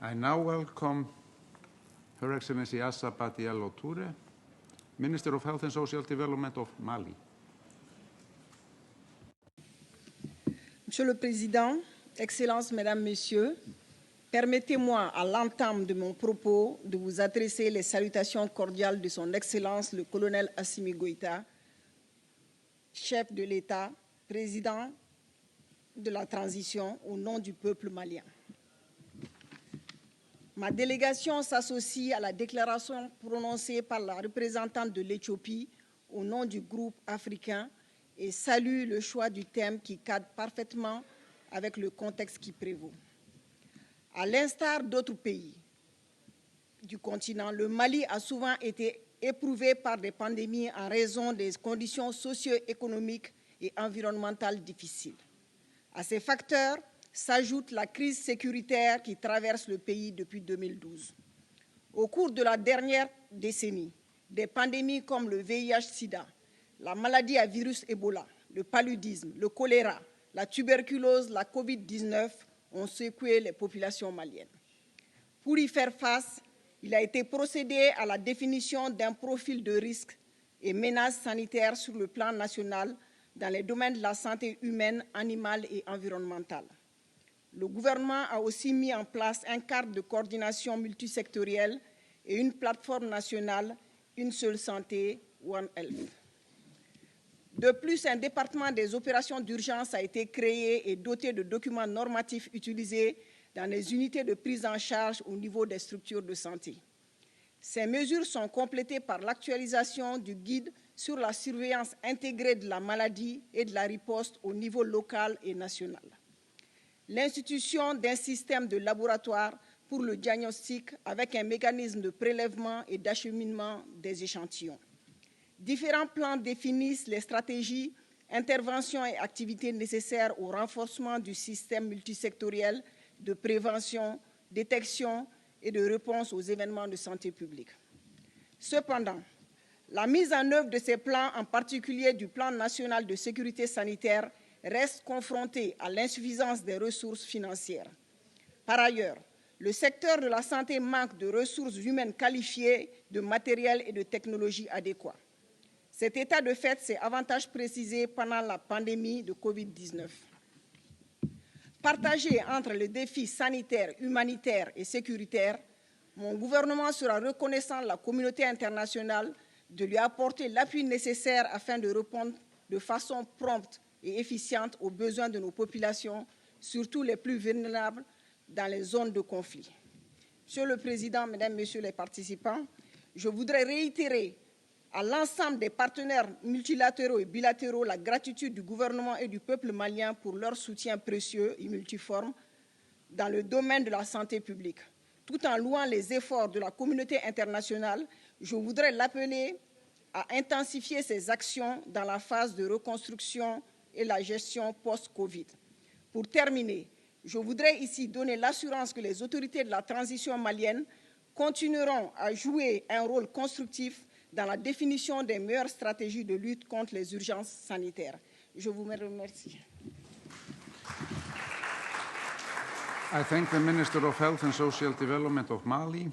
I now welcome Her Excellency Assa Badiello Toure, Minister of Health and Social Development of Mali. Monsieur le Président, Excellences, Mesdames, Messieurs, permettez-moi à l'entame de mon propos de vous adresser les salutations cordiales de Son Excellence le colonel Assimi Goïta, chef de l'État, président de la transition au nom du peuple malien. Ma délégation s'associe à la déclaration prononcée par la représentante de l'Éthiopie au nom du groupe africain et salue le choix du thème qui cadre parfaitement avec le contexte qui prévaut. À l'instar d'autres pays du continent, le Mali a souvent été éprouvé par des pandémies en raison des conditions socio-économiques et environnementales difficiles. À ces facteurs s'ajoute la crise sécuritaire qui traverse le pays depuis 2012. Au cours de la dernière décennie, des pandémies comme le VIH-Sida, la maladie à virus Ebola, le paludisme, le choléra, la tuberculose, la COVID-19 ont secoué les populations maliennes. Pour y faire face, il a été procédé à la définition d'un profil de risque et menaces sanitaires sur le plan national dans les domaines de la santé humaine, animale et environnementale. Le gouvernement a aussi mis en place un cadre de coordination multisectorielle et une plateforme nationale, Une seule santé, One Health. De plus, un département des opérations d'urgence a été créé et doté de documents normatifs utilisés dans les unités de prise en charge au niveau des structures de santé. Ces mesures sont complétées par l'actualisation du guide sur la surveillance intégrée de la maladie et de la riposte au niveau local et national. L'institution d'un système de laboratoire pour le diagnostic avec un mécanisme de prélèvement et d'acheminement des échantillons. Différents plans définissent les stratégies, interventions et activités nécessaires au renforcement du système multisectoriel de prévention, détection et de réponse aux événements de santé publique. Cependant, la mise en œuvre de ces plans, en particulier du plan national de sécurité sanitaire, reste confronté à l'insuffisance des ressources financières. Par ailleurs, le secteur de la santé manque de ressources humaines qualifiées, de matériel et de technologies adéquats. Cet état de fait s'est avantage précisé pendant la pandémie de Covid-19. Partagé entre les défis sanitaires, humanitaires et sécuritaires, mon gouvernement sera reconnaissant à la communauté internationale de lui apporter l'appui nécessaire afin de répondre de façon prompte et efficiente aux besoins de nos populations, surtout les plus vulnérables dans les zones de conflit. Monsieur le Président, Mesdames, Messieurs les participants, je voudrais réitérer à l'ensemble des partenaires multilatéraux et bilatéraux la gratitude du gouvernement et du peuple malien pour leur soutien précieux et multiforme dans le domaine de la santé publique. Tout en louant les efforts de la communauté internationale, je voudrais l'appeler à intensifier ses actions dans la phase de reconstruction et la gestion post-Covid. Pour terminer, je voudrais ici donner l'assurance que les autorités de la transition malienne continueront à jouer un rôle constructif dans la définition des meilleures stratégies de lutte contre les urgences sanitaires. Je vous remercie. I thank the Minister of Health and Social Development of Mali.